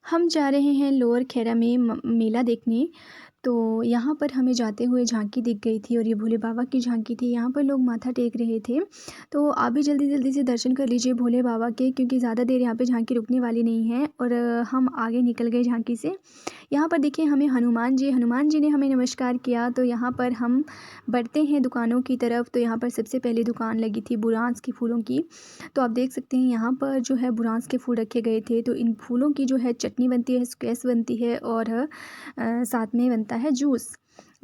हम जा रहे हैं लोअर खैरा में मेला देखने। तो यहाँ पर हमें जाते हुए झांकी दिख गई थी और ये भोले बाबा की झांकी थी। यहाँ पर लोग माथा टेक रहे थे। तो आप भी जल्दी जल्दी से दर्शन कर लीजिए भोले बाबा के, क्योंकि ज़्यादा देर यहाँ पे झांकी रुकने वाली नहीं है। और हम आगे निकल गए झांकी से। यहाँ पर देखिए हमें हनुमान जी ने हमें नमस्कार किया। तो यहाँ पर हम बढ़ते हैं दुकानों की तरफ। तो यहाँ पर सबसे पहले दुकान लगी थी बुरांस की फूलों की। तो आप देख सकते हैं यहाँ पर जो है बुरांस के फूल रखे गए थे। तो इन फूलों की जो है चटनी बनती है, स्क्वैश बनती है और साथ में बनता है जूस।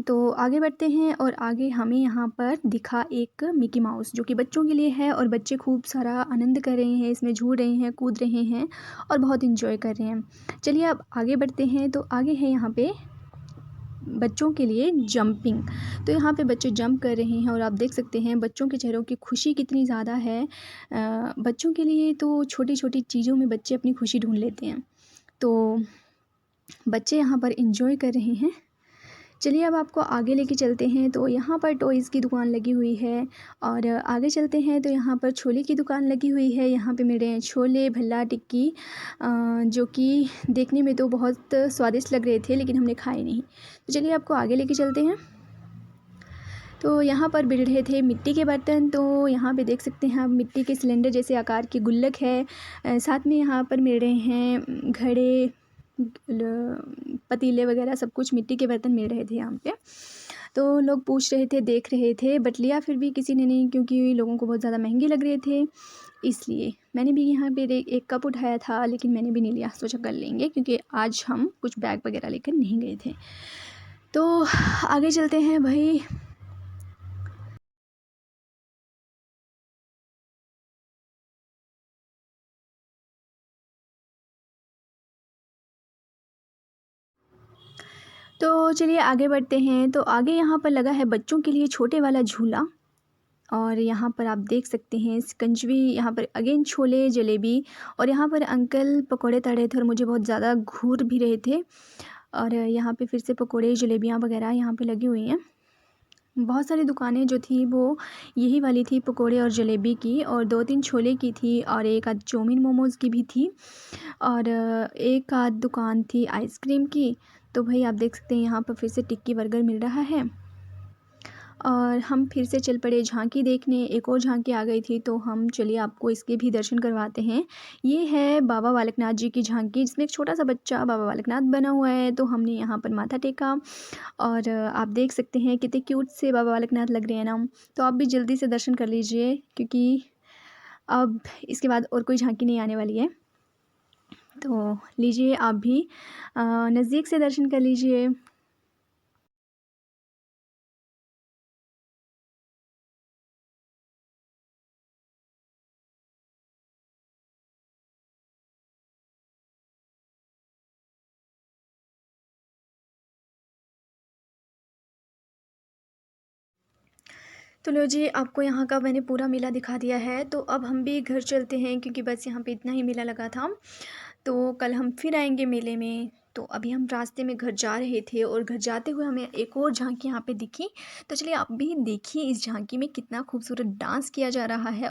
तो आगे बढ़ते हैं और आगे हमें यहाँ पर दिखा एक मिकी माउस, जो कि बच्चों के लिए है और बच्चे खूब सारा आनंद कर रहे हैं, इसमें झूल रहे हैं, कूद रहे हैं और बहुत इंजॉय कर रहे हैं। चलिए अब आगे बढ़ते हैं। तो आगे है यहाँ पे बच्चों के लिए जंपिंग। तो यहाँ पे बच्चे जंप कर रहे हैं और आप देख सकते हैं बच्चों के चेहरों की खुशी कितनी ज़्यादा है। बच्चों के लिए तो छोटी छोटी चीज़ों में बच्चे अपनी खुशी ढूंढ लेते हैं। तो बच्चे यहाँ पर एंजॉय कर रहे हैं। चलिए अब आपको आगे लेके चलते हैं। तो यहाँ पर टॉयज़ की दुकान लगी हुई है और आगे चलते हैं तो यहाँ पर छोले की दुकान लगी हुई है। यहाँ पे मिल रहे हैं छोले, भल्ला, टिक्की, जो कि देखने में तो बहुत स्वादिष्ट लग रहे थे, लेकिन हमने खाए नहीं। तो चलिए आपको आगे लेके चलते हैं। तो यहाँ पर मिल रहे थे मिट्टी के बर्तन। तो यहाँ पे देख सकते हैं आप मिट्टी के सिलेंडर जैसे आकार की गुल्लक है। साथ में यहाँ पर मिल रहे हैं घड़े, पतीले वगैरह, सब कुछ मिट्टी के बर्तन मिल रहे थे यहाँ पे। तो लोग पूछ रहे थे, देख रहे थे, बट लिया फिर भी किसी ने नहीं, क्योंकि लोगों को बहुत ज़्यादा महंगे लग रहे थे। इसलिए मैंने भी यहाँ पे एक कप उठाया था, लेकिन मैंने भी नहीं लिया, सोचा कर लेंगे, क्योंकि आज हम कुछ बैग वगैरह लेकर नहीं गए थे। तो आगे चलते हैं भाई। तो चलिए आगे बढ़ते हैं। तो आगे यहाँ पर लगा है बच्चों के लिए छोटे वाला झूला। और यहाँ पर आप देख सकते हैं शिकंजवी, यहाँ पर अगेन छोले, जलेबी, और यहाँ पर अंकल पकोड़े तल रहे थे और मुझे बहुत ज़्यादा घूर भी रहे थे। और यहाँ पे फिर से पकोड़े, जलेबियाँ वगैरह यहाँ पे लगी हुई हैं। बहुत सारी दुकानें जो थी वो यही वाली थी, पकोड़े और जलेबी की, और 2-3 छोले की थी, और एक आध चाउमीन मोमोज़ की भी थी, और एक आध दुकान थी आइसक्रीम की। तो भाई आप देख सकते हैं यहाँ पर फिर से टिक्की बर्गर मिल रहा है। और हम फिर से चल पड़े झांकी देखने। एक और झांकी आ गई थी, तो हम चलिए आपको इसके भी दर्शन करवाते हैं। ये है बाबा बालकनाथ जी की झांकी, जिसमें एक छोटा सा बच्चा बाबा बालकनाथ बना हुआ है। तो हमने यहाँ पर माथा टेका और आप देख सकते हैं कितने क्यूट से बाबा बालकनाथ लग रहे हैं ना। तो आप भी जल्दी से दर्शन कर लीजिए, क्योंकि अब इसके बाद और कोई झांकी नहीं आने वाली है। तो लीजिए आप भी नज़दीक से दर्शन कर लीजिए। तो लो जी, आपको यहाँ का मैंने पूरा मेला दिखा दिया है। तो अब हम भी घर चलते हैं, क्योंकि बस यहाँ पे इतना ही मेला लगा था। तो कल हम फिर आएंगे मेले में। तो अभी हम रास्ते में घर जा रहे थे और घर जाते हुए हमें एक और झांकी यहाँ पे दिखी। तो चलिए आप भी देखिए इस झांकी में कितना खूबसूरत डांस किया जा रहा है।